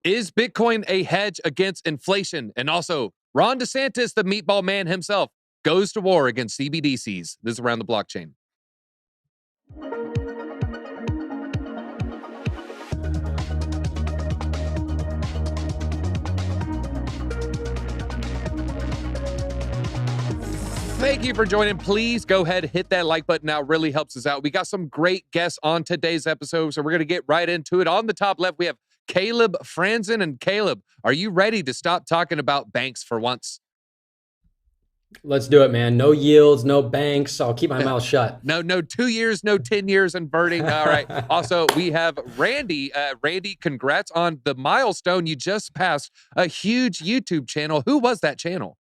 Is Bitcoin a hedge against inflation? And also, Ron DeSantis, the meatball man himself, goes to war against CBDCs. This is Around the Blockchain. Thank you for joining. Please go ahead, hit that like button now. It really helps us out. We got some great guests on today's episode, so we're going to get right into it. On the top left, we have Caleb Franzen. And Caleb, are you ready to stop talking about banks for once? Let's do it, man. No yields, no banks. I'll keep my mouth shut. No 2 years, no 10 years inverting. All right. Also, we have Randy. Randy, congrats on the milestone. You just passed a huge YouTube channel. Who was that channel?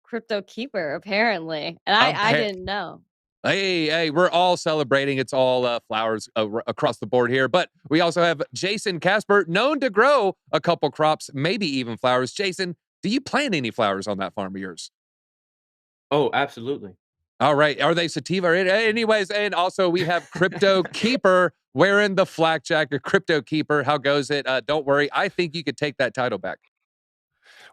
Crypto Keeper, apparently. And I didn't know. Hey, we're all celebrating. It's all flowers across the board here. But we also have Jayson Casper, known to grow a couple crops, maybe even flowers. Jayson, do you plant any flowers on that farm of yours? Oh, absolutely. All right. Are they sativa? Anyways, and also we have Crypto Keeper wearing the flak jacket. Crypto Keeper, how goes it? Don't worry. I think you could take that title back.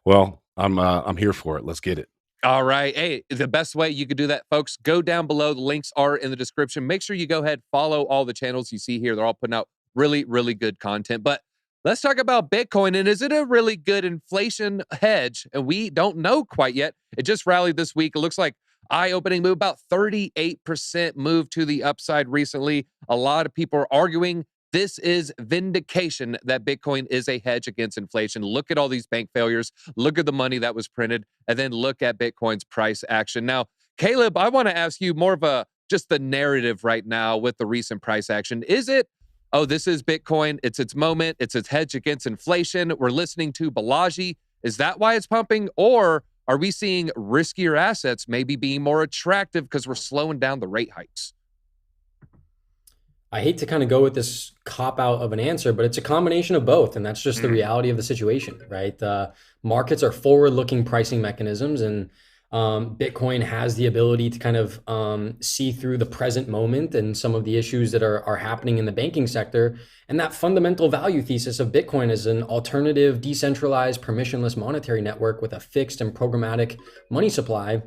Well, I'm here for it. Let's get it. All right. Hey, the best way you could do that, folks, go down below. The links are in the description. Make sure you go ahead, follow all the channels you see here. They're all putting out really, really good content. But let's talk about Bitcoin. And is it a really good inflation hedge? And we don't know quite yet. It just rallied this week. It looks like eye-opening move, about 38% move to the upside recently. A lot of people are arguing this is vindication that Bitcoin is a hedge against inflation. Look at all these bank failures. Look at the money that was printed, and then look at Bitcoin's price action. Now, Caleb, I want to ask you more of just the narrative right now with the recent price action. Is it, oh, this is Bitcoin, it's its moment, it's its hedge against inflation, we're listening to Balaji, is that why it's pumping? Or are we seeing riskier assets maybe being more attractive because we're slowing down the rate hikes? I hate to kind of go with this cop out of an answer, but it's a combination of both. And that's just the reality of the situation, right? Markets are forward-looking pricing mechanisms, and Bitcoin has the ability to kind of see through the present moment and some of the issues that are happening in the banking sector. And that fundamental value thesis of Bitcoin as an alternative, decentralized, permissionless monetary network with a fixed and programmatic money supply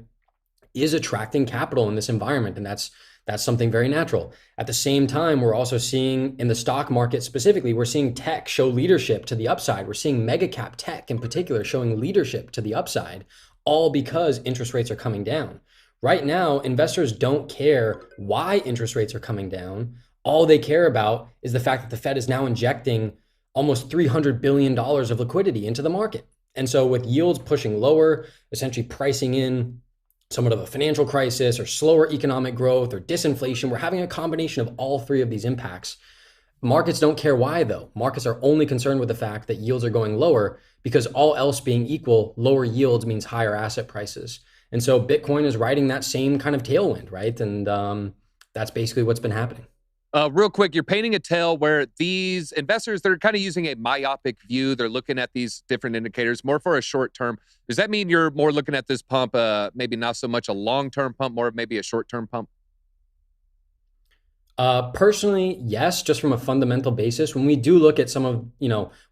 is attracting capital in this environment. And that's something very natural. At the same time, we're also seeing in the stock market specifically, we're seeing tech show leadership to the upside. We're seeing mega cap tech in particular showing leadership to the upside, all because interest rates are coming down. Right now, investors don't care why interest rates are coming down. All they care about is the fact that the Fed is now injecting almost $300 billion of liquidity into the market. And so with yields pushing lower, essentially pricing in somewhat of a financial crisis or slower economic growth or disinflation, we're having a combination of all three of these impacts. Markets don't care why, though. Markets are only concerned with the fact that yields are going lower because all else being equal, lower yields means higher asset prices. And so Bitcoin is riding that same kind of tailwind, right? And that's basically what's been happening. Real quick, you're painting a tale where these investors, they're kind of using a myopic view. They're looking at these different indicators more for a short term. Does that mean you're more looking at this pump, maybe not so much a long-term pump, more of maybe a short-term pump? Personally, yes, just from a fundamental basis. When we do look at some of,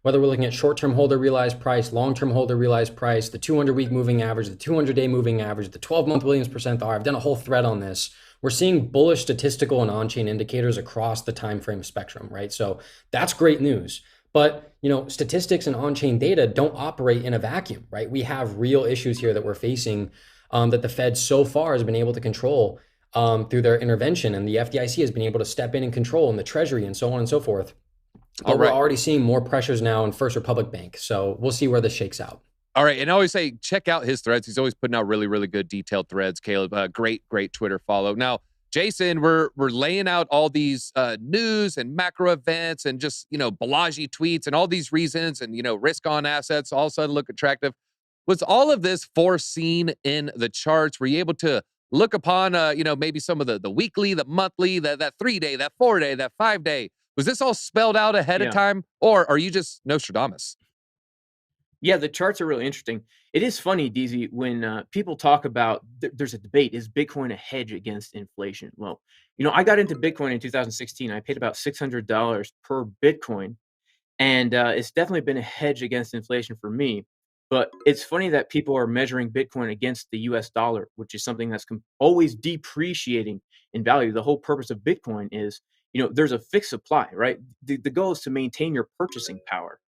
whether we're looking at short-term holder realized price, long-term holder realized price, the 200-week moving average, the 200-day moving average, the 12-month Williams percentile, I've done a whole thread on this. We're seeing bullish statistical and on-chain indicators across the time frame spectrum, right? So that's great news. But, statistics and on-chain data don't operate in a vacuum, right? We have real issues here that we're facing that the Fed so far has been able to control through their intervention, and the FDIC has been able to step in and control, and the Treasury and so on and so forth. But we're already seeing more pressures now in First Republic Bank. So we'll see where this shakes out. All right. And I always say, check out his threads. He's always putting out really, really good detailed threads. Caleb, great Twitter follow. Now, Jayson, we're laying out all these news and macro events and just, Balaji tweets and all these reasons and, risk on assets all of a sudden look attractive. Was all of this foreseen in the charts? Were you able to look upon, maybe some of the weekly, the monthly, that 3-day, that 4-day, that 5-day? Was this all spelled out ahead of time, or are you just Nostradamus? Yeah, the charts are really interesting. It is funny, DZ, when people talk about, there's a debate, is Bitcoin a hedge against inflation? Well, I got into Bitcoin in 2016. I paid about $600 per Bitcoin. And it's definitely been a hedge against inflation for me. But it's funny that people are measuring Bitcoin against the US dollar, which is something that's always depreciating in value. The whole purpose of Bitcoin is, there's a fixed supply, right? The goal is to maintain your purchasing power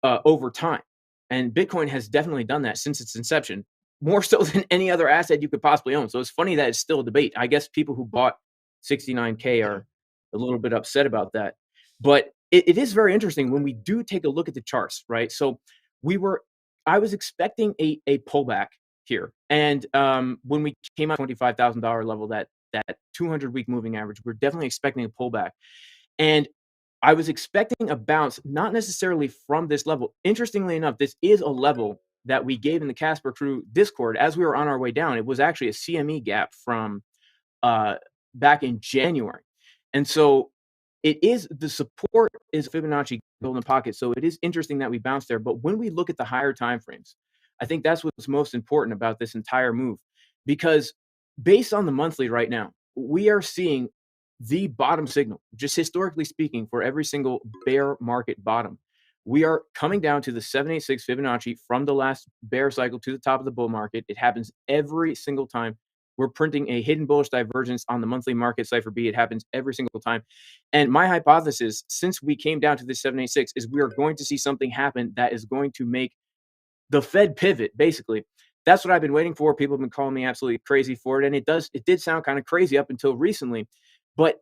over time. And Bitcoin has definitely done that since its inception, more so than any other asset you could possibly own. So it's funny that it's still a debate. I guess people who bought 69K are a little bit upset about that. But it is very interesting when we do take a look at the charts, right? So I was expecting a pullback here. And when we came out $25,000 level, that 200-week moving average, we're definitely expecting a pullback. And I was expecting a bounce, not necessarily from this level. Interestingly enough, this is a level that we gave in the Casper Crew Discord as we were on our way down. It was actually a CME gap from back in January. And so the support is Fibonacci golden pocket. So it is interesting that we bounced there. But when we look at the higher time frames, I think that's what's most important about this entire move, because based on the monthly right now, we are seeing the bottom signal, just historically speaking, for every single bear market bottom. We are coming down to the 786 Fibonacci from the last bear cycle to the top of the bull market. It happens every single time. We're printing a hidden bullish divergence on the monthly market Cypher B. It happens every single time. And my hypothesis, since we came down to this 786, is we are going to see something happen that is going to make the Fed pivot, basically. That's what I've been waiting for. People have been calling me absolutely crazy for it. And it did sound kind of crazy up until recently. But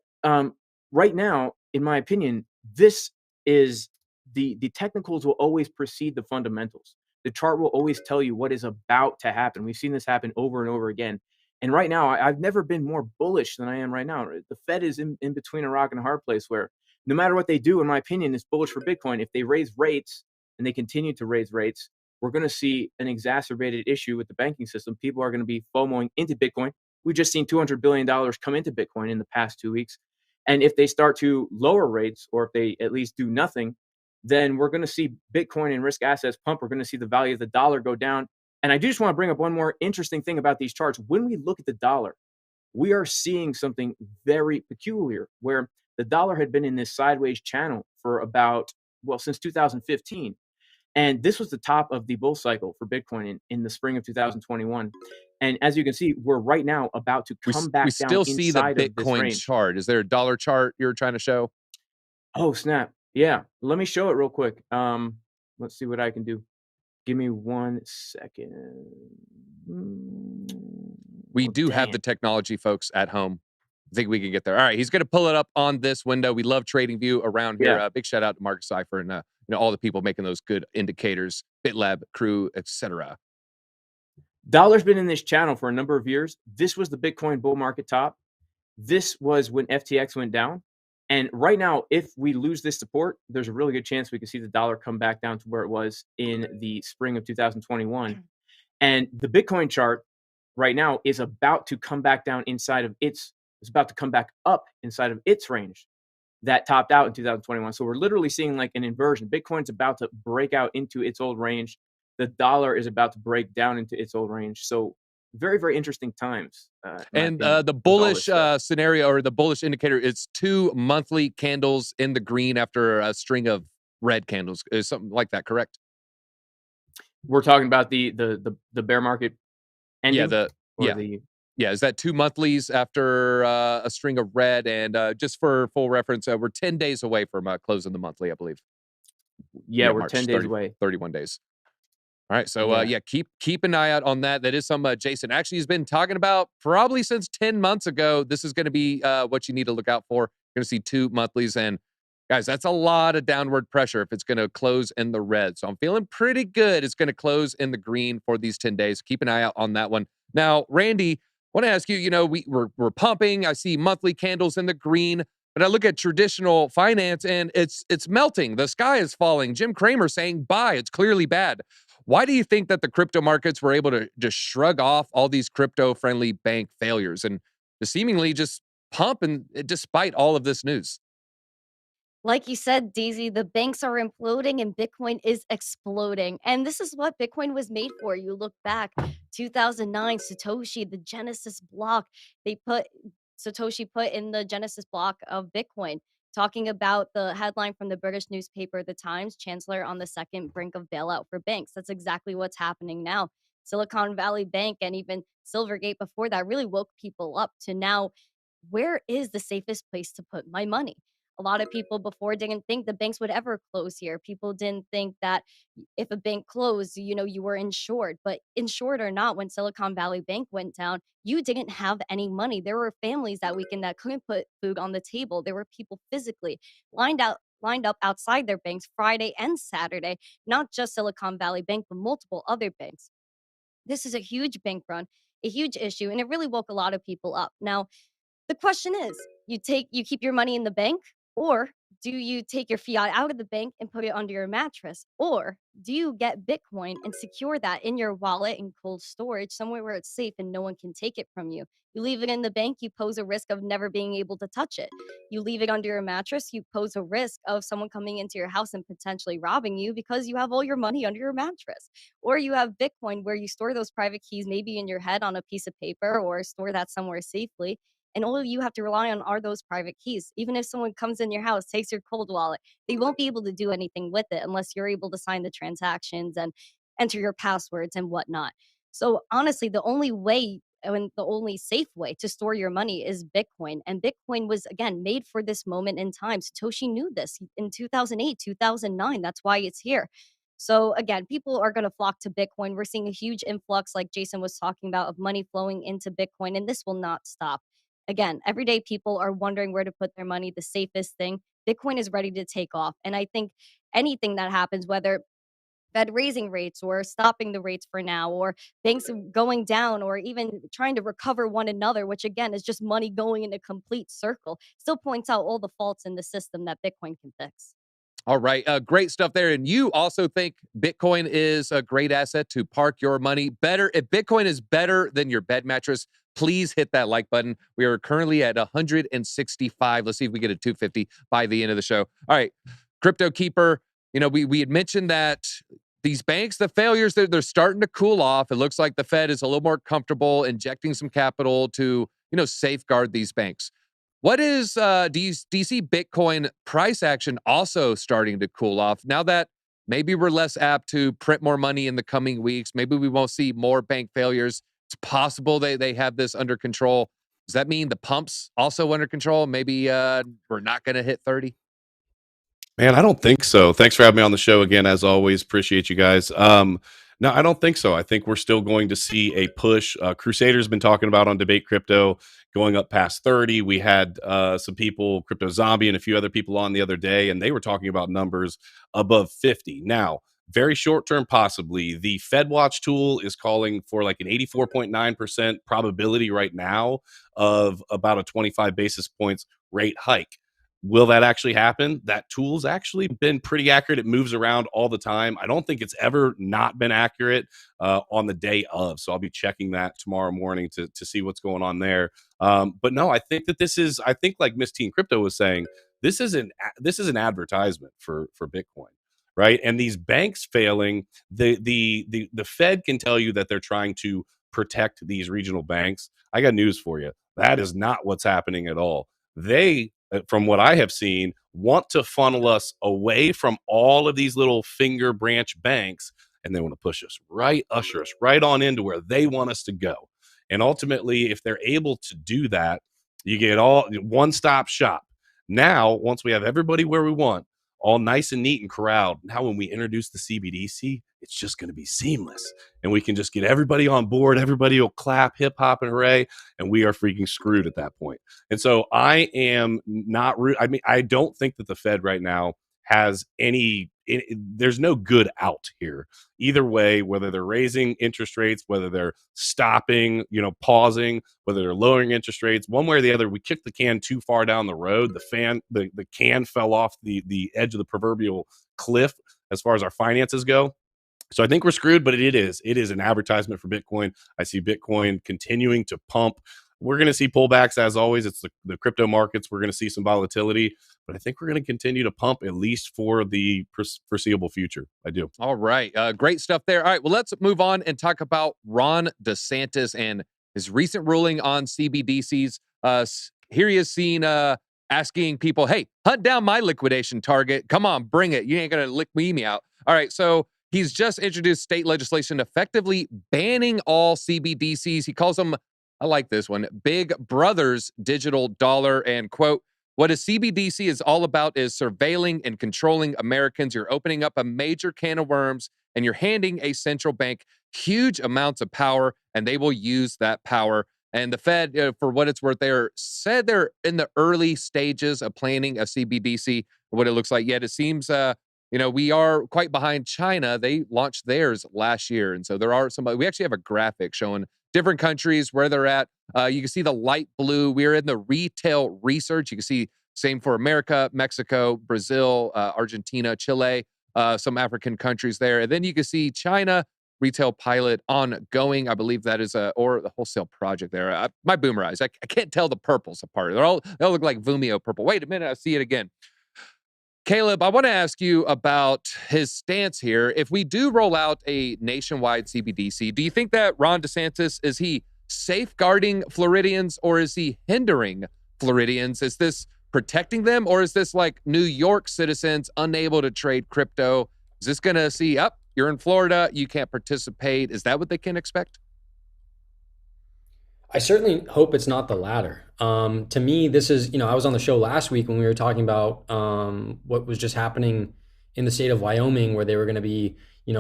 right now, in my opinion, this is the technicals will always precede the fundamentals. The chart will always tell you what is about to happen. We've seen this happen over and over again. And right now, I've never been more bullish than I am right now. The Fed is in between a rock and a hard place where no matter what they do, in my opinion, it's bullish for Bitcoin. If they raise rates and they continue to raise rates, we're going to see an exacerbated issue with the banking system. People are going to be FOMOing into Bitcoin. We've just seen $200 billion come into Bitcoin in the past 2 weeks. And if they start to lower rates, or if they at least do nothing, then we're going to see Bitcoin and risk assets pump. We're going to see the value of the dollar go down. And I do just want to bring up one more interesting thing about these charts. When we look at the dollar, we are seeing something very peculiar, where the dollar had been in this sideways channel for since 2015. And this was the top of the bull cycle for Bitcoin in the spring of 2021. And as you can see, we're right now about to come back down. We still see the Bitcoin chart. Is there a dollar chart you're trying to show? Oh, snap. Yeah. Let me show it real quick. Let's see what I can do. Give me 1 second. We do have the technology, folks, at home. I think we can get there. All right, he's going to pull it up on this window. We love TradingView around here. Yeah. Big shout out to Marcus Cypher and all the people making those good indicators, BitLab crew, etc. Dollar's been in this channel for a number of years. This was the Bitcoin bull market top. This was when FTX went down. And right now, if we lose this support, there's a really good chance we can see the dollar come back down to where it was in the spring of 2021. And the Bitcoin chart right now is about to come back down inside of it's about to come back up inside of its range that topped out in 2021. So we're literally seeing like an inversion. Bitcoin's about to break out into its old range. The dollar is about to break down into its old range. So very, very interesting times. And the bullish scenario, or the bullish indicator, is 2 monthly candles in the green after a string of red candles. Is something like that correct? We're talking about the bear market ending? Yeah. Is that 2 monthlies after a string of red? And just for full reference, we're 10 days away from closing the monthly, I believe. Yeah, we're 10 days away. 31 days. All right, so keep an eye out on that. That is some Jayson actually has been talking about probably since 10 months ago. This is going to be what you need to look out for. You're going to see 2 monthlies, and guys, that's a lot of downward pressure if it's going to close in the red. So I'm feeling pretty good. It's going to close in the green for these 10 days. Keep an eye out on that one. Now, Randy, I want to ask you. We're pumping. I see monthly candles in the green. But I look at traditional finance and it's melting. The sky is falling. Jim Cramer saying buy. It's clearly bad. Why do you think that the crypto markets were able to just shrug off all these crypto-friendly bank failures and to seemingly just pump, and despite all of this news? Like you said, DZ, the banks are imploding and Bitcoin is exploding. And this is what Bitcoin was made for. You look back, 2009, Satoshi, the Genesis block, Satoshi put in the Genesis block of Bitcoin. talking about the headline from the British newspaper, The Times, Chancellor on the second brink of bailout for banks. That's exactly what's happening now. Silicon Valley Bank and even Silvergate before that really woke people up to now, where is the safest place to put my money? A lot of people before didn't think the banks would ever close here. People didn't think that if a bank closed, you were insured. But insured or not, when Silicon Valley Bank went down, you didn't have any money. There were families that weekend that couldn't put food on the table. There were people physically lined up outside their banks Friday and Saturday, not just Silicon Valley Bank, but multiple other banks. This is a huge bank run, a huge issue, and it really woke a lot of people up. Now, the question is, you keep your money in the bank, or do you take your fiat out of the bank and put it under your mattress? Or do you get Bitcoin and secure that in your wallet in cold storage somewhere where it's safe and no one can take it from you? You leave it in the bank, you pose a risk of never being able to touch it. You leave it under your mattress, you pose a risk of someone coming into your house and potentially robbing you because you have all your money under your mattress. Or you have Bitcoin where you store those private keys maybe in your head on a piece of paper or store that somewhere safely, and all you have to rely on are those private keys. Even if someone comes in your house, takes your cold wallet, they won't be able to do anything with it unless you're able to sign the transactions and enter your passwords and whatnot. So honestly, the only way and the only safe way to store your money is Bitcoin. And Bitcoin was, again, made for this moment in time. Satoshi knew this in 2008, 2009. That's why it's here. So again, people are going to flock to Bitcoin. We're seeing a huge influx, like Jayson was talking about, of money flowing into Bitcoin, and this will not stop. Again, everyday people are wondering where to put their money, the safest thing. Bitcoin is ready to take off. And I think anything that happens, whether Fed raising rates or stopping the rates for now, or banks going down, or even trying to recover one another, which again is just money going in a complete circle, still points out all the faults in the system that Bitcoin can fix. All right. Great stuff there. And you also think Bitcoin is a great asset to park your money better. If Bitcoin is better than your bed mattress, please hit that like button. We are currently at 165. Let's see if we get a 250 by the end of the show. All right. Crypto Keeper, we had mentioned that these banks, the failures, they're starting to cool off. It looks like the Fed is a little more comfortable injecting some capital to, safeguard these banks. What is, do you see Bitcoin price action also starting to cool off now that maybe we're less apt to print more money in the coming weeks? Maybe we won't see more bank failures. It's possible they have this under control. Does that mean the pump's also under control? Maybe we're not going to hit 30? Man, I don't think so. Thanks for having me on the show again. As always, appreciate you guys. No, I don't think so. I think we're still going to see a push. Crusader's been talking about on Debate Crypto going up past 30. We had some people, Crypto Zombie and a few other people on the other day, and they were talking about numbers above 50. Now, very short term, possibly. The FedWatch tool is calling for like an 84.9% probability right now of about a 25 basis points rate hike. Will that actually happen? That tool's actually been pretty accurate. It moves around all the time. I don't think it's ever not been accurate on the day of. So I'll be checking that tomorrow morning to see what's going on there. But no, I think that I think like Miss Teen Crypto was saying, this is an advertisement for Bitcoin, right? And these banks failing, the Fed can tell you that they're trying to protect these regional banks. I got news for you. That is not what's happening at all. They, from what I have seen, want to funnel us away from all of these little finger branch banks, and they want to usher us right on into where they want us to go. And ultimately, if they're able to do that, you get all one-stop shop. Now, once we have everybody where we want, all nice and neat and corralled, now when we introduce the CBDC, it's just going to be seamless. And we can just get everybody on board. Everybody will clap, hip hop, and hooray. And we are freaking screwed at that point. And so I am not, I don't think that the Fed right now has there's no good out here. Either way, whether they're raising interest rates, whether they're stopping, pausing, whether they're lowering interest rates, one way or the other, we kicked the can too far down the road. The can fell off the edge of the proverbial cliff as far as our finances go. So I think we're screwed, but it is an advertisement for Bitcoin. I see Bitcoin continuing to pump. We're going to see pullbacks as always. It's the crypto markets. We're going to see some volatility, but I think we're going to continue to pump at least for the foreseeable future. I do. All right. Great stuff there. All right. Well, let's move on and talk about Ron DeSantis and his recent ruling on CBDCs. Here he is seen asking people, hey, hunt down my liquidation target. Come on, bring it. You ain't going to lick me out. All right, so he's just introduced state legislation effectively banning all CBDCs. He calls them, I like this one, Big Brother's digital dollar, and quote, what a CBDC is all about is surveilling and controlling Americans. You're opening up a major can of worms and you're handing a central bank huge amounts of power, and they will use that power. And the Fed, for what it's worth, said they're in the early stages of planning a CBDC, what it looks like. Yet it seems, we are quite behind China. They launched theirs last year. And so there are we actually have a graphic showing different countries where they're at. You can see the light blue. We're in the retail research. You can see same for America, Mexico, Brazil, Argentina, Chile, some African countries there. And then you can see China, retail pilot ongoing. I believe that is or the wholesale project there. My boomer eyes, I can't tell the purples apart. They all look like Vumio purple. Wait a minute, I see it again. Caleb, I want to ask you about his stance here. If we do roll out a nationwide CBDC, do you think that Ron DeSantis, is he safeguarding Floridians or is he hindering Floridians? Is this protecting them, or is this like New York citizens unable to trade crypto? Is this going to see, you're in Florida, you can't participate? Is that what they can expect? I certainly hope it's not the latter. To me, this is, I was on the show last week when we were talking about what was just happening in the state of Wyoming, where they were going to be,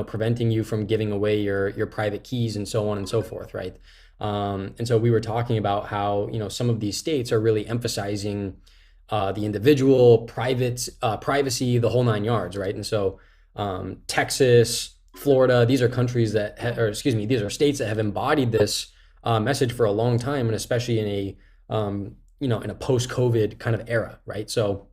preventing you from giving away your private keys and so on and so forth, right? And so we were talking about how, some of these states are really emphasizing the individual, privacy, the whole nine yards, right? And so Texas, Florida, these are countries that, these are states that have embodied this message for a long time, and especially in a in a post-COVID kind of era, right? So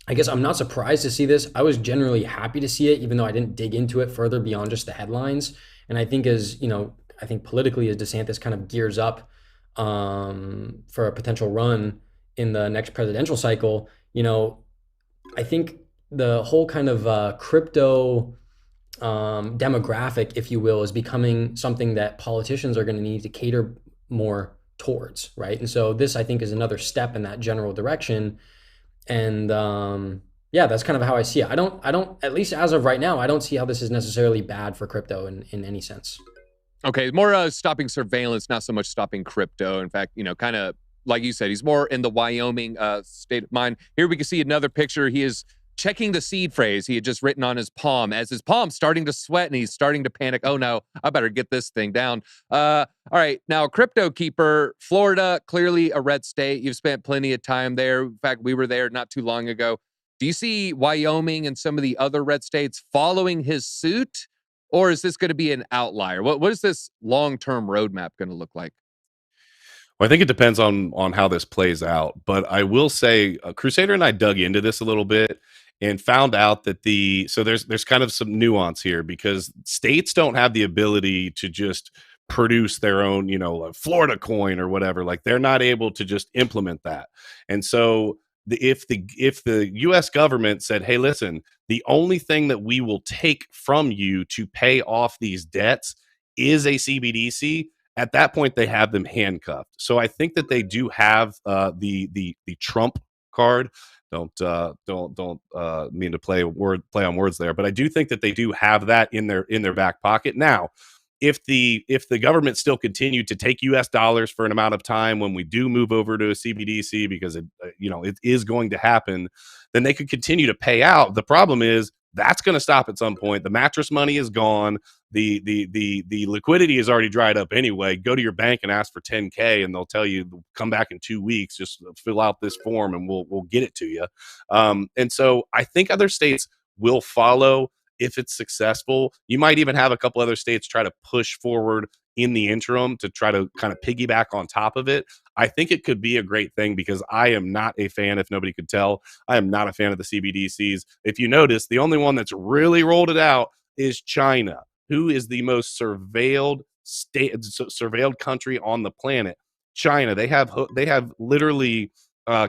I guess I'm not surprised to see this. I was generally happy to see it, even though I didn't dig into it further beyond just the headlines. And I think I think politically, as DeSantis kind of gears up for a potential run in the next presidential cycle, I think the whole kind of crypto demographic, if you will, is becoming something that politicians are going to need to cater more towards, right? And so this, I think, is another step in that general direction. And that's kind of how I see it. I don't, at least as of right now, I don't see how this is necessarily bad for crypto in any sense. Okay, more stopping surveillance, not so much stopping crypto. In fact, kind of like you said, he's more in the Wyoming state of mind. Here we can see another picture. He is checking the seed phrase he had just written on his palm, as his palm's starting to sweat and he's starting to panic. Oh no, I better get this thing down. All right, now Crypto Keeper, Florida, clearly a red state. You've spent plenty of time there. In fact, we were there not too long ago. Do you see Wyoming and some of the other red states following his suit, or is this going to be an outlier? What is this long-term roadmap going to look like? Well, I think it depends on how this plays out. But I will say, Crusader and I dug into this a little bit and found out that there's kind of some nuance here, because states don't have the ability to just produce their own, Florida coin or whatever. Like, they're not able to just implement that. And so if the U.S. government said, hey, listen, the only thing that we will take from you to pay off these debts is a CBDC, at that point they have them handcuffed. So I think that they do have the Trump card. Don't mean to play on words there, but I do think that they do have that in their back pocket. Now, if the government still continued to take U.S. dollars for an amount of time when we do move over to a CBDC, because it is going to happen, then they could continue to pay out. The problem is that's going to stop at some point. The mattress money is gone. The liquidity is already dried up anyway. Go to your bank and ask for $10K, and they'll tell you, come back in 2 weeks, just fill out this form and we'll get it to you. And so I think other states will follow if it's successful. You might even have a couple other states try to push forward in the interim to try to kind of piggyback on top of it. I think it could be a great thing, because I am not a fan, if nobody could tell, I am not a fan of the CBDCs. If you notice, the only one that's really rolled it out is China, who is the most surveilled country on the planet. China, they have literally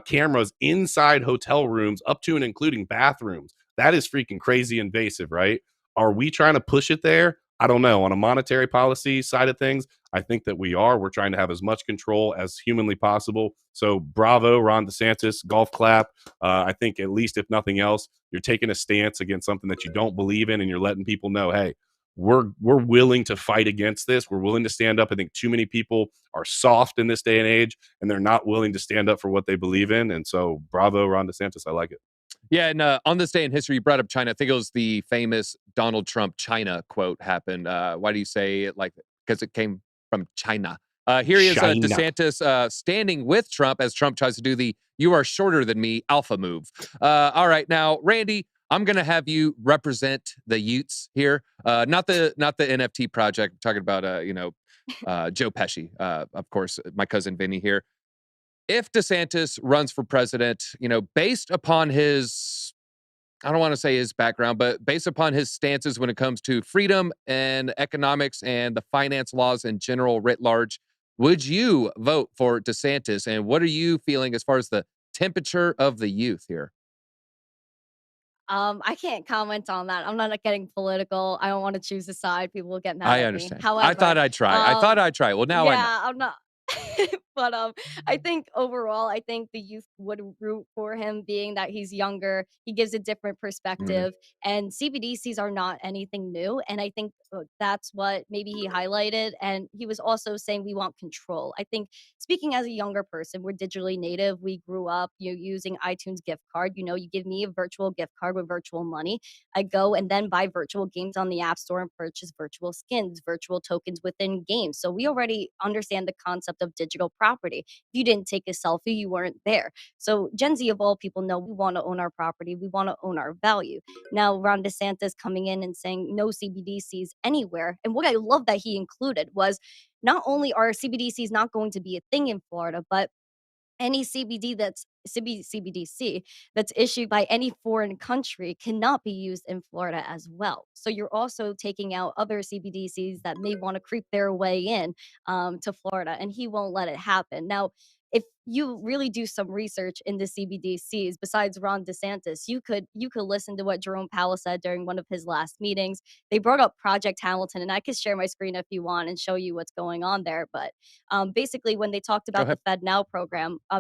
cameras inside hotel rooms, up to and including bathrooms. That is freaking crazy invasive, right? Are we trying to push it there? I don't know. On a monetary policy side of things, I think that we're trying to have as much control as humanly possible. So bravo, Ron DeSantis, golf clap. I think at least if nothing else, you're taking a stance against something that you don't believe in, and you're letting people know, hey, we're willing to fight against this. We're willing to stand up. I think too many people are soft in this day and age, and they're not willing to stand up for what they believe in. And so bravo, Ron DeSantis. I like it. Yeah, and on this day in history, you brought up China. I think it was the famous Donald Trump China quote happened. Why do you say it like, because it came from China? Here he is, China. DeSantis standing with Trump as Trump tries to do the "you are shorter than me" alpha move. All right, now, Randy, I'm going to have you represent the Utes here, not the NFT project. I'm talking about Joe Pesci, of course, my cousin Vinny here. If DeSantis runs for president, based upon his, I don't want to say his background, but based upon his stances when it comes to freedom and economics and the finance laws in general writ large, would you vote for DeSantis? And what are you feeling as far as the temperature of the youth here? I can't comment on that. I'm not getting political. I don't want to choose a side. People will get mad I at me. understand. I However, thought I'd try. Well, now I know. yeah, I'm not. But I think overall, I think the youth would root for him, being that he's younger. He gives a different Mm. perspective, and CBDCs are not anything new. And I think that's what maybe he highlighted. And he was also saying we want control. I think, speaking as a younger person, we're digitally native. We grew up using iTunes gift card. You give me a virtual gift card with virtual money. I go and then buy virtual games on the App Store and purchase virtual skins, virtual tokens within games. So we already understand the concept of digital property. If you didn't take a selfie, you weren't there. So Gen Z of all people know we want to own our property. We want to own our value. Now, Ron DeSantis coming in and saying no CBDCs anywhere. And what I love that he included was not only are CBDCs not going to be a thing in Florida, but any CBDC that's issued by any foreign country cannot be used in Florida as well. So you're also taking out other CBDCs that may want to creep their way in to Florida, and he won't let it happen. Now, if you really do some research into CBDCs, besides Ron DeSantis, you could listen to what Jerome Powell said during one of his last meetings. They brought up Project Hamilton, and I could share my screen if you want and show you what's going on there. But basically, when they talked Go about the ahead. Fed Now program, Yeah,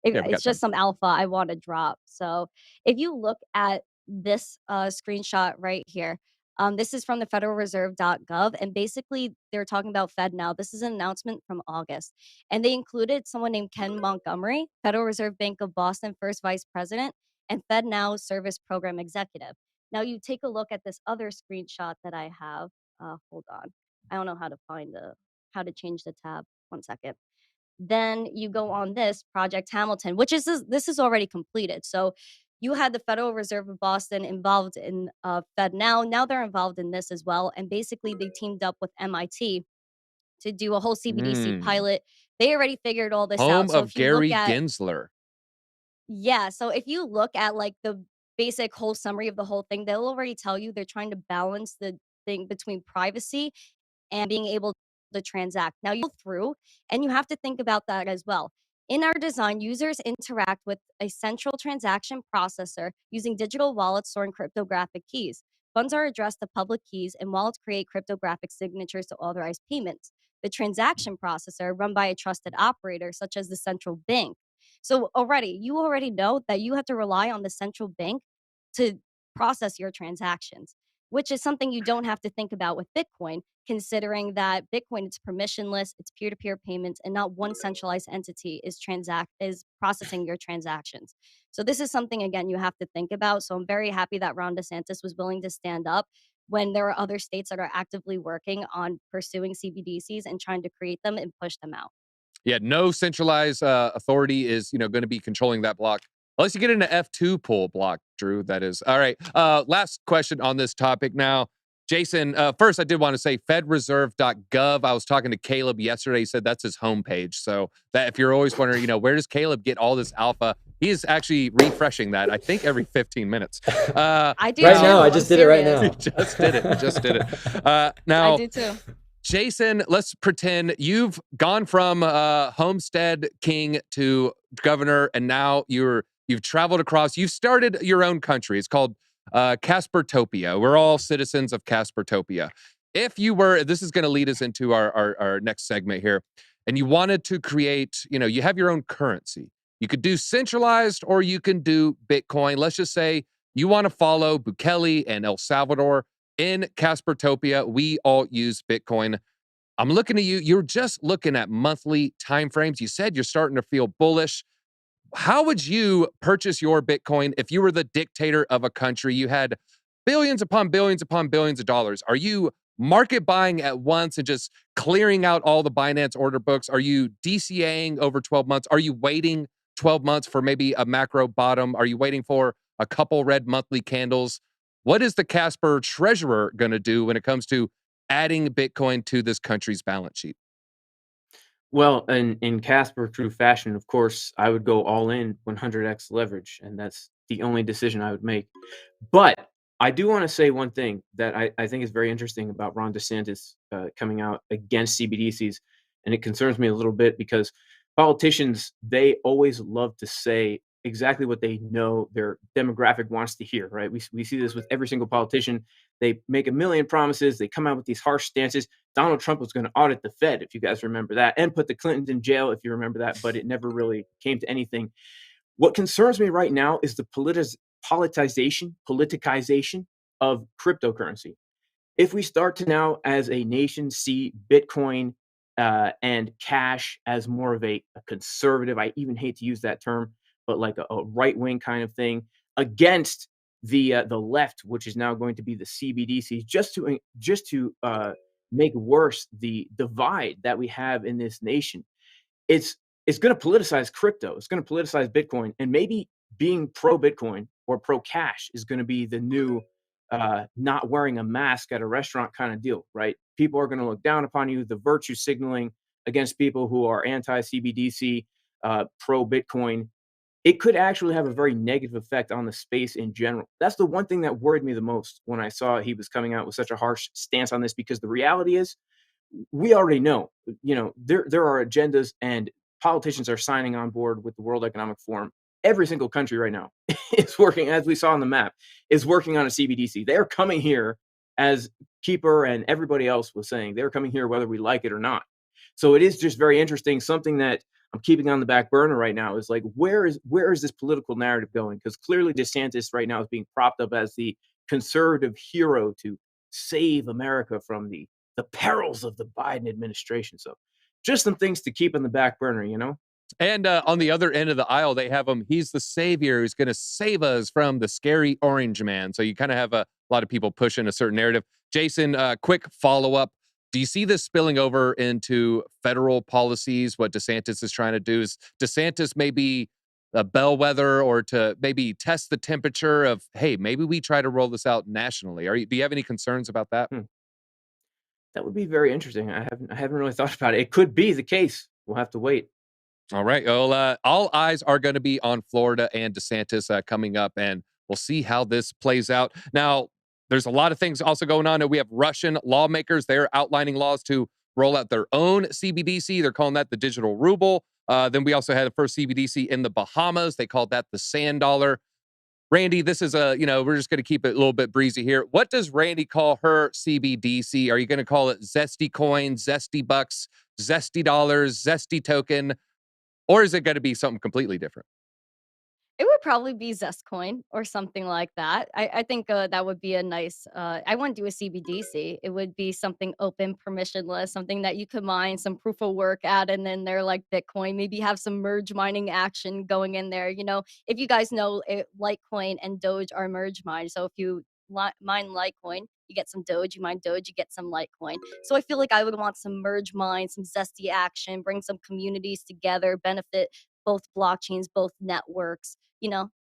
we got it's just some alpha I want to drop. So if you look at this screenshot right here, this is from the federalreserve.gov, and basically they're talking about Fed Now. This is an announcement from August, and they included someone named Ken Montgomery, Federal Reserve Bank of Boston first vice president, and Fed Now service program executive. Now you take a look at this other screenshot that I have. Hold on, I don't know how to change the tab. 1 second. Then you go on this Project Hamilton, which is this is already completed. So you had the Federal Reserve of Boston involved in Fed Now. Now they're involved in this as well. And basically, they teamed up with MIT to do a whole CBDC Mm. pilot. They already figured all this out. Home So of if you look Gary at Gensler. yeah, so if you look at like the basic whole summary of the whole thing, they'll already tell you they're trying to balance the thing between privacy and being able to transact. Now you go through and you have to think about that as well. In our design, users interact with a central transaction processor using digital wallets storing cryptographic keys. Funds are addressed to public keys, and wallets create cryptographic signatures to authorize payments. The transaction processor, run by a trusted operator, such as the central bank. So you already know that you have to rely on the central bank to process your transactions, which is something you don't have to think about with Bitcoin, considering that Bitcoin is permissionless, it's peer-to-peer payments, and not one centralized entity is processing your transactions. So this is something again you have to think about. So I'm very happy that Ron DeSantis was willing to stand up when there are other states that are actively working on pursuing CBDCs and trying to create them and push them out. Yeah, no centralized authority is going to be controlling that block unless you get into F2 pool block, Drew. That is all right. Last question on this topic now. Jayson, first I did want to say fedreserve.gov. I was talking to Caleb yesterday. He said that's his homepage. So that if you're always wondering, where does Caleb get all this alpha? He is actually refreshing that, I think, every 15 minutes. I do Right too. now, I I'm just did it right serious. now. Just did it. Now, I do too. Jayson, let's pretend you've gone from homestead king to governor, and now you've traveled across. You've started your own country. It's called Caspertopia. We're all citizens of Caspertopia. If you were, this is going to lead us into our next segment here, and you wanted to create, you have your own currency. You could do centralized or you can do Bitcoin. Let's just say you want to follow Bukele and El Salvador in Caspertopia. We all use Bitcoin. I'm looking at you. You're just looking at monthly timeframes. You said you're starting to feel bullish. How would you purchase your Bitcoin if you were the dictator of a country? You had billions upon billions upon billions of dollars. Are you market buying at once and just clearing out all the Binance order books? Are you DCAing over 12 months? Are you waiting 12 months for maybe a macro bottom? Are you waiting for a couple red monthly candles? What is the Casper treasurer going to do when it comes to adding Bitcoin to this country's balance sheet? Well, in Casper true fashion, of course, I would go all in 100x leverage, and that's the only decision I would make. But I do want to say one thing that I think is very interesting about Ron DeSantis coming out against CBDCs, and it concerns me a little bit because politicians, they always love to say exactly what they know their demographic wants to hear, right? We see this with every single politician. They make a million promises. They come out with these harsh stances. Donald Trump was going to audit the Fed, if you guys remember that, and put the Clintons in jail, if you remember that, but it never really came to anything. What concerns me right now is the politicization of cryptocurrency. If we start to now, as a nation, see Bitcoin and cash as more of a conservative, I even hate to use that term, but like a right wing kind of thing against the left, which is now going to be the CBDC, just to make worse the divide that we have in this nation. It's going to politicize crypto. It's going to politicize Bitcoin, and maybe being pro Bitcoin or pro cash is going to be the new not wearing a mask at a restaurant kind of deal, right? People are going to look down upon you. The virtue signaling against people who are anti CBDC, pro Bitcoin, it could actually have a very negative effect on the space in general. That's the one thing that worried me the most when I saw he was coming out with such a harsh stance on this, because the reality is we already know, there are agendas, and politicians are signing on board with the World Economic Forum. Every single country right now is working, as we saw on the map, is working on a CBDC. They're coming here, as Keeper and everybody else was saying, they're coming here whether we like it or not. So it is just very interesting. Something that I'm keeping on the back burner right now is like, where is this political narrative going? Because clearly DeSantis right now is being propped up as the conservative hero to save America from the perils of the Biden administration. So just some things to keep in the back burner. And on the other end of the aisle, they have him. He's the savior who's going to save us from the scary orange man. So you kind of have a lot of people pushing a certain narrative. Jayson, quick follow-up. Do you see this spilling over into federal policies? What DeSantis is trying to do is DeSantis maybe a bellwether, or to maybe test the temperature of, hey, maybe we try to roll this out nationally. Do you have any concerns about that? That would be very interesting. I haven't really thought about it. It could be the case. We'll have to wait. All right. Well, all eyes are going to be on Florida and DeSantis coming up, and we'll see how this plays out. Now, there's a lot of things also going on. We have Russian lawmakers. They're outlining laws to roll out their own CBDC. They're calling that the digital ruble. Then we also had the first CBDC in the Bahamas. They called that the sand dollar. Randy, this is we're just going to keep it a little bit breezy here. What does Randy call her CBDC? Are you going to call it Zesty Coin, Zesty Bucks, Zesty Dollars, Zesty Token? Or is it going to be something completely different? It would probably be Zestcoin or something like that. I think that would be a nice. I wouldn't do a CBDC. It would be something open, permissionless, something that you could mine some proof of work at, and then they're like Bitcoin. Maybe have some merge mining action going in there. If you guys know, Litecoin and Doge are merge mined. So if you mine Litecoin, you get some Doge. You mine Doge, you get some Litecoin. So I feel like I would want some merge mine, some zesty action, bring some communities together, benefit both blockchains, both networks,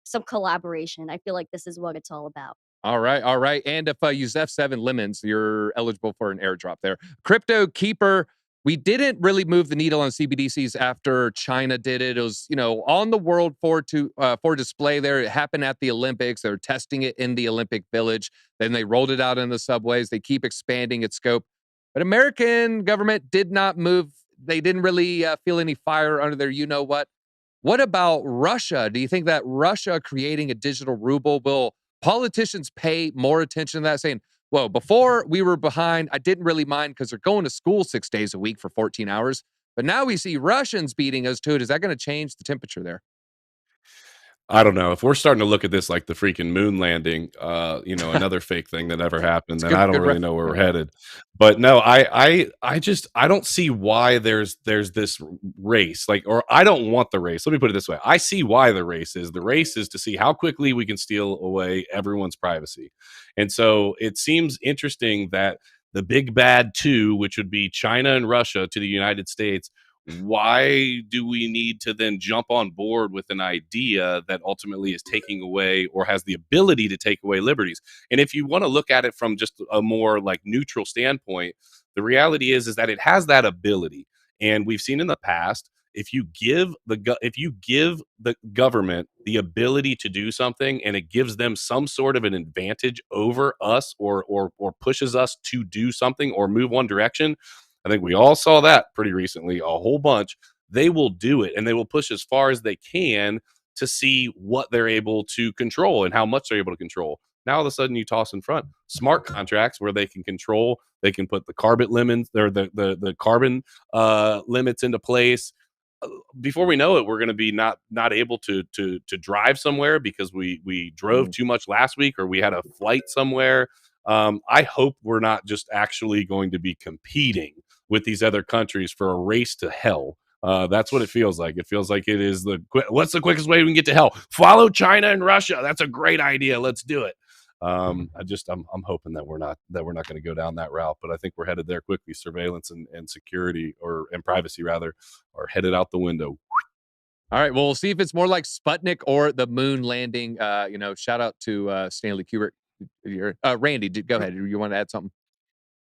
some collaboration. I feel like this is what it's all about. All right. All right. And if you use F7 lemons, you're eligible for an airdrop there. Crypto Keeper, we didn't really move the needle on CBDCs after China did it. It was, on the world for display there. It happened at the Olympics. They're testing it in the Olympic Village. Then they rolled it out in the subways. They keep expanding its scope. But American government did not move. They didn't really feel any fire under their you-know-what. What about Russia? Do you think that Russia creating a digital ruble will politicians pay more attention to that, saying, whoa, before we were behind, I didn't really mind because they're going to school 6 days a week for 14 hours. But now we see Russians beating us to it. Is that going to change the temperature there? I don't know. If we're starting to look at this like the freaking moon landing, another fake thing that never happened, then I don't really know where we're headed. But no, I just don't see why there's this race. Or I don't want the race. Let me put it this way. I see why the race is. The race is to see how quickly we can steal away everyone's privacy. And so it seems interesting that the big bad two, which would be China and Russia, to the United States, why do we need to then jump on board with an idea that ultimately is taking away or has the ability to take away liberties? And if you want to look at it from just a more like neutral standpoint, the reality is that it has that ability. And we've seen in the past, if you give the government the ability to do something and it gives them some sort of an advantage over us or pushes us to do something or move one direction, I think we all saw that pretty recently, a whole bunch. They will do it and they will push as far as they can to see what they're able to control and how much they're able to control. Now, all of a sudden, you toss in front smart contracts where they can control, they can put the carbon limits or the carbon limits into place. Before we know it, we're going to be not able to drive somewhere because we drove too much last week or we had a flight somewhere. I hope we're not just actually going to be competing with these other countries for a race to hell. That's what it feels like. It feels like it is what's the quickest way we can get to hell? Follow China and Russia. That's a great idea. Let's do it. I'm hoping that we're not going to go down that route, but I think we're headed there quickly. Surveillance and security and privacy rather are headed out the window. All right. Well, we'll see if it's more like Sputnik or the moon landing. Shout out to Stanley Kubrick. Randy, go ahead. You want to add something?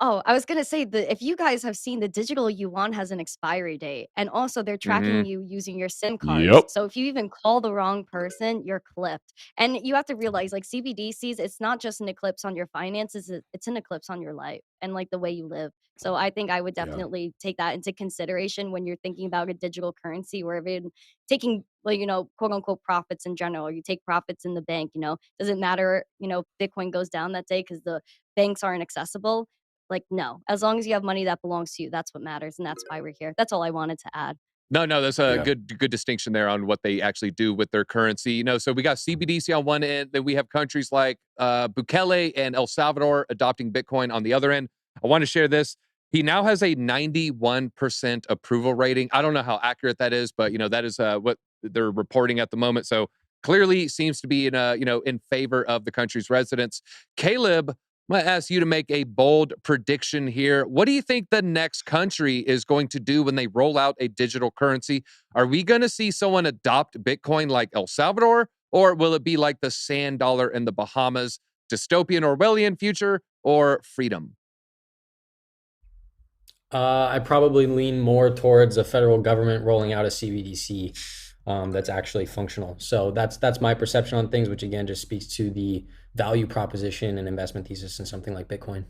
Oh, I was gonna say that if you guys have seen, the digital yuan has an expiry date, and also they're tracking you using your SIM cards. Yep. So if you even call the wrong person, you're clipped. And you have to realize, like CBDCs, it's not just an eclipse on your finances; it's an eclipse on your life and like the way you live. So I think I would Yeah. definitely take that into consideration when you're thinking about a digital currency, or even taking, like, quote unquote profits in general. Or you take profits in the bank. Doesn't matter. Bitcoin goes down that day because the banks aren't accessible. Like, no, as long as you have money that belongs to you, that's what matters. And that's why we're here. That's all I wanted to add. No, that's a Yeah. good distinction there on what they actually do with their currency. So we got CBDC on one end, then we have countries like Bukele and El Salvador adopting Bitcoin on the other end. I want to share this. He now has a 91% approval rating. I don't know how accurate that is, but that is what they're reporting at the moment. So clearly seems to be in favor of the country's residents. Caleb, I'm going to ask you to make a bold prediction here. What do you think the next country is going to do when they roll out a digital currency? Are we going to see someone adopt Bitcoin like El Salvador, or will it be like the sand dollar in the Bahamas, dystopian Orwellian future, or freedom? I probably lean more towards a federal government rolling out a CBDC that's actually functional. So that's my perception on things, which again just speaks to the value proposition and investment thesis in something like Bitcoin.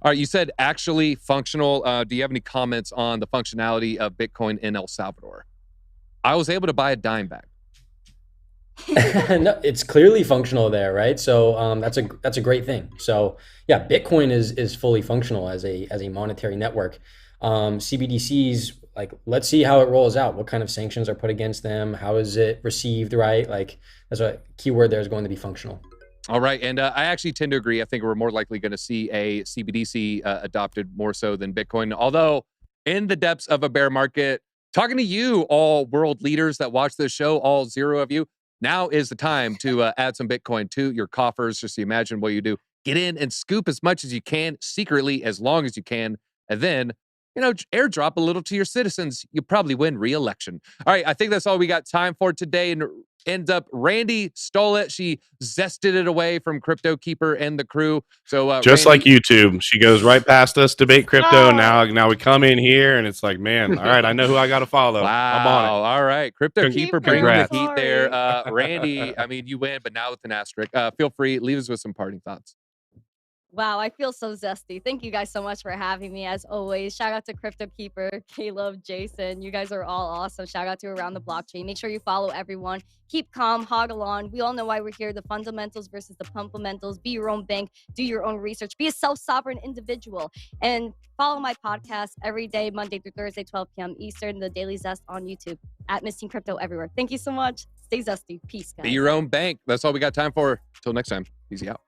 All right, you said actually functional. Do you have any comments on the functionality of Bitcoin in El Salvador? I was able to buy a dime back. No, it's clearly functional there, right? So that's a great thing. So yeah, Bitcoin is fully functional as a monetary network. CBDCs, like, let's see how it rolls out. What kind of sanctions are put against them? How is it received, right? Like, that's a keyword there is going to be functional. All right, and I actually tend to agree. I think we're more likely going to see a CBDC adopted more so than Bitcoin. Although, in the depths of a bear market, talking to you, all world leaders that watch this show, all zero of you, now is the time to add some Bitcoin to your coffers. Just imagine what you do. Get in and scoop as much as you can secretly, as long as you can, and then airdrop a little to your citizens. You probably win re-election. All right, I think that's all we got time for today. And ends up, Randy stole it. She zested it away from Crypto Keeper and the crew. So just Randy, like YouTube, she goes right past us, debate crypto. Now we come in here and it's like, man, all right, I know who I got to follow. Wow. I'm on it. All right. Crypto Keeper bringing Congrats. the heat there. Randy, I mean, you win, but now with an asterisk. Feel free, leave us with some parting thoughts. Wow, I feel so zesty. Thank you guys so much for having me. As always, shout out to Crypto Keeper, Caleb, Jayson. You guys are all awesome. Shout out to Around the Blockchain. Make sure you follow everyone. Keep calm, hodl on. We all know why we're here. The fundamentals versus the pumpamentals. Be your own bank. Do your own research. Be a self-sovereign individual. And follow my podcast every day, Monday through Thursday, 12 p.m. Eastern, The Daily Zest on YouTube, at Missing Crypto everywhere. Thank you so much. Stay zesty. Peace, guys. Be your own bank. That's all we got time for. Till next time. Easy out.